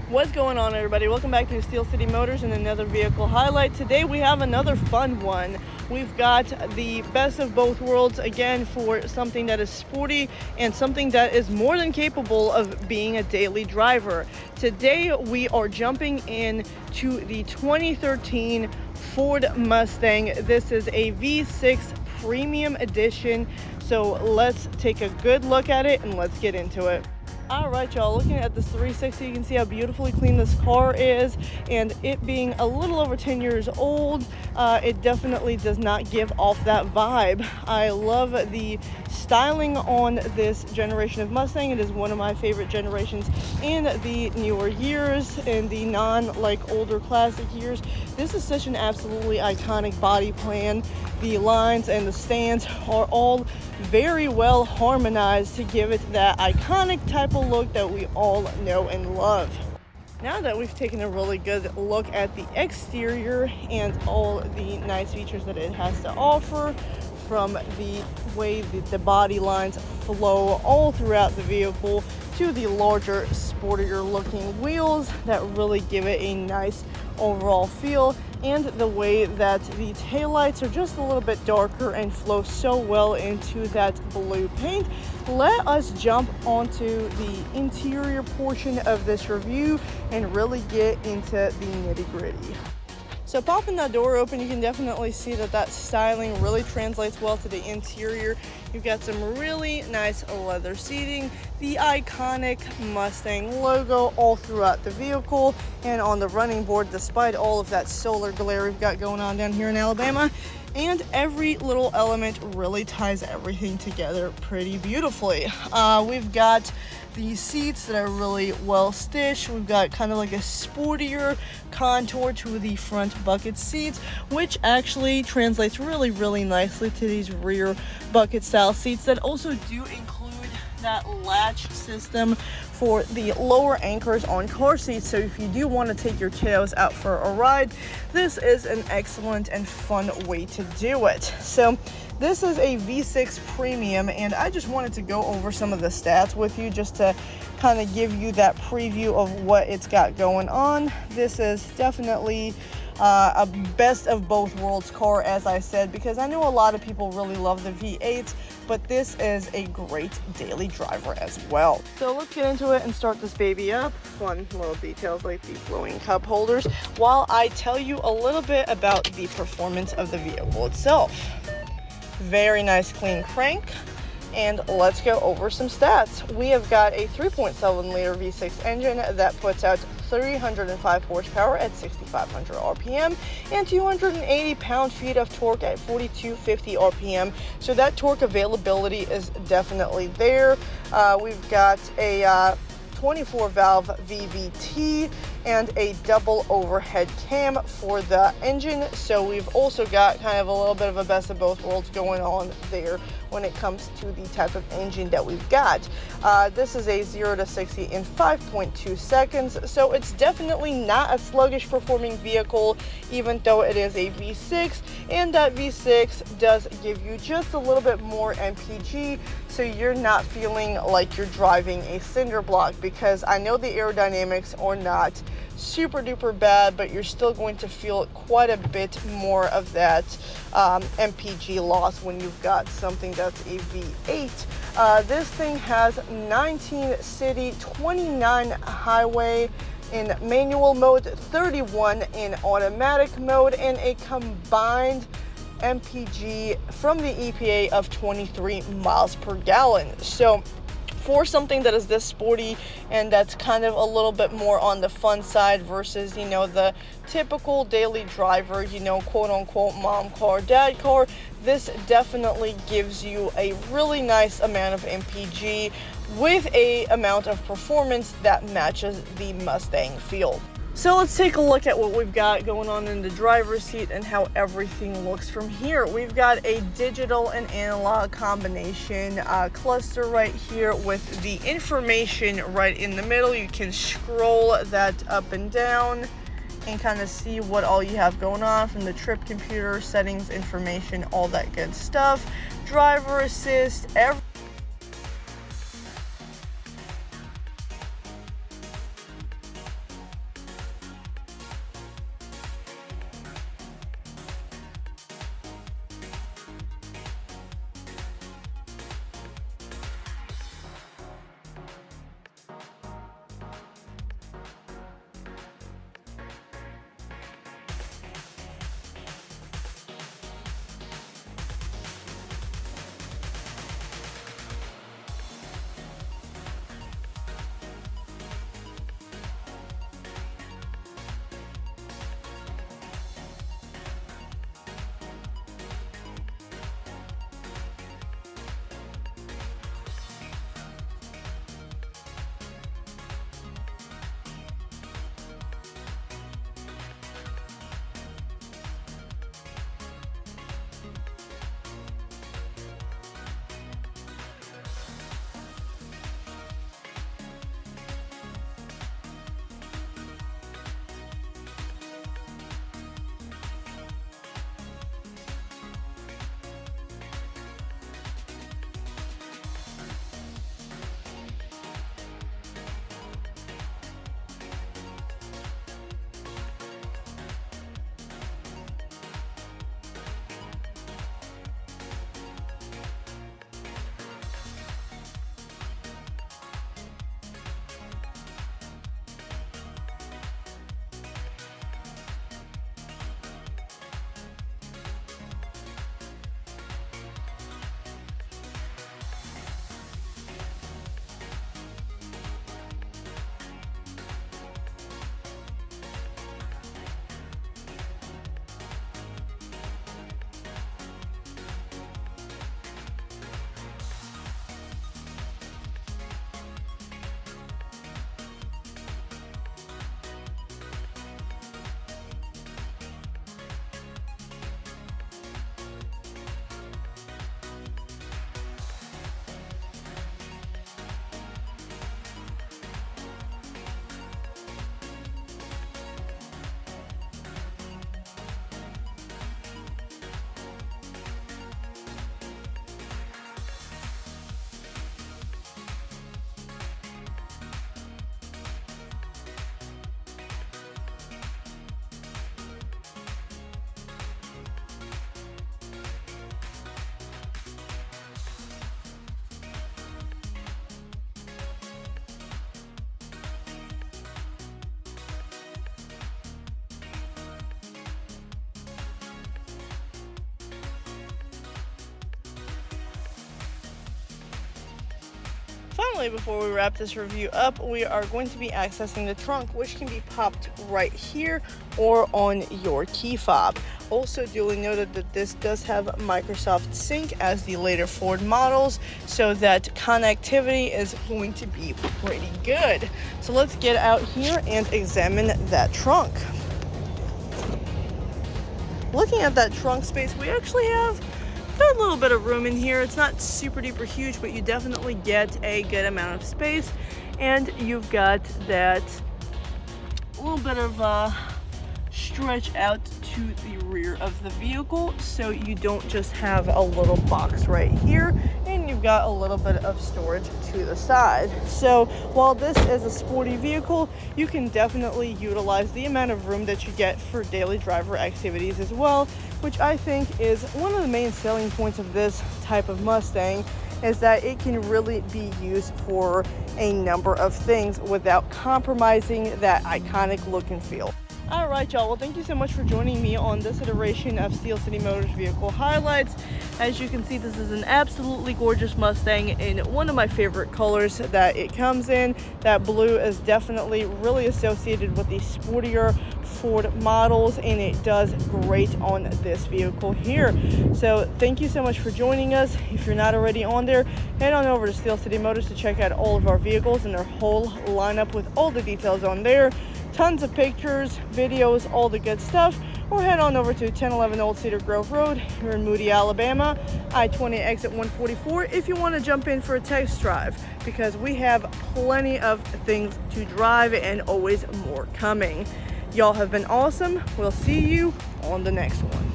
What's going on, everybody? Welcome back to Steel City Motors and another vehicle highlight. Today we have another fun one. We've got the best of both worlds again for something that is sporty and something that is more than capable of being a daily driver. Today we are jumping in to the 2013 Ford Mustang. This is a V6 Premium Edition. So let's take a good look at it and let's get into it. All right, y'all, looking at this 360, you can see how beautifully clean this car is, and it being a little over 10 years old, it definitely does not give off that vibe. I love the styling on this generation of Mustang. It is one of my favorite generations in the newer years, in the older classic years. This is such an absolutely iconic body plan. The lines and the stands are all very well harmonized to give it that iconic type of look that we all know and love. Now that we've taken a really good look at the exterior and all the nice features that it has to offer, from the way that the body lines flow all throughout the vehicle to the larger, sportier looking wheels that really give it a nice overall feel, and the way that the taillights are just a little bit darker and flow so well into that blue paint, let us jump onto the interior portion of this review and really get into the nitty-gritty. So popping that door open, you can definitely see that styling really translates well to the interior. You've got some really nice leather seating, the iconic Mustang logo all throughout the vehicle and on the running board, despite all of that solar glare we've got going on down here in Alabama. And every little element really ties everything together pretty beautifully. We've got the seats that are really well stitched. We've got kind of like a sportier contour to the front bucket seats, which actually translates really nicely to these rear bucket style seats that also do include that latch system for the lower anchors on car seats. So if you do want to take your kiddos out for a ride, this is an excellent and fun way to do it. So this is a V6 Premium, and I just wanted to go over some of the stats with you just to kind of give you that preview of what it's got going on. This is definitely a best of both worlds car, as I said, because I know a lot of people really love the V8s, but this is a great daily driver as well. So let's get into it and start this baby up. Fun little details like the flowing cup holders, while I tell you a little bit about the performance of the vehicle itself. Very nice clean crank, and let's go over some stats. We have got a 3.7 liter V6 engine that puts out 305 horsepower at 6,500 RPM and 280 pound-feet of torque at 4,250 RPM. So that torque availability is definitely there. We've got a 24 valve VVT and a double overhead cam for the engine. So we've also got kind of a little bit of a best of both worlds going on there when it comes to the type of engine that we've got. This is a 0 to 60 in 5.2 seconds. So it's definitely not a sluggish performing vehicle, even though it is a V6, and that V6 does give you just a little bit more MPG, so you're not feeling like you're driving a cinder block, because I know the aerodynamics are not super duper bad, but you're still going to feel quite a bit more of that MPG loss when you've got something that's a V8. This thing has 19 city, 29 highway in manual mode, 31 in automatic mode, and a combined MPG from the EPA of 23 miles per gallon. So for something that is this sporty and that's kind of a little bit more on the fun side versus, you know, the typical daily driver, you know, quote unquote mom car, dad car, this definitely gives you a really nice amount of MPG with a amount of performance that matches the Mustang feel. So let's take a look at what we've got going on in the driver's seat and how everything looks from here. We've got a digital and analog combination cluster right here with the information right in the middle. You can scroll that up and down and kind of see what all you have going on from the trip computer, settings, information, all that good stuff. Driver assist, Finally, before we wrap this review up, we are going to be accessing the trunk, which can be popped right here or on your key fob. Also duly noted that this does have Microsoft Sync as the later Ford models, so that connectivity is going to be pretty good. So let's get out here and examine that trunk. Looking at that trunk space, we actually have a little bit of room in here. It's not super duper huge, but you definitely get a good amount of space, and you've got that little bit of stretch out to the rear of the vehicle, so you don't just have a little box right here, and you've got a little bit of storage to the side. So while this is a sporty vehicle, you can definitely utilize the amount of room that you get for daily driver activities as well, which I think is one of the main selling points of this type of Mustang, is that it can really be used for a number of things without compromising that iconic look and feel. All right, y'all. Well, thank you so much for joining me on this iteration of Steel City Motors Vehicle Highlights. As you can see, this is an absolutely gorgeous Mustang in one of my favorite colors that it comes in. That blue is definitely really associated with the sportier Ford models, and it does great on this vehicle here. So thank you so much for joining us. If you're not already on there, head on over to Steel City Motors to check out all of our vehicles and their whole lineup with all the details on there. Tons of pictures, videos, all the good stuff. Or head on over to 1011 Old Cedar Grove Road here in Moody, Alabama, I-20 exit 144 if you want to jump in for a test drive, because we have plenty of things to drive and always more coming. Y'all have been awesome. We'll see you on the next one.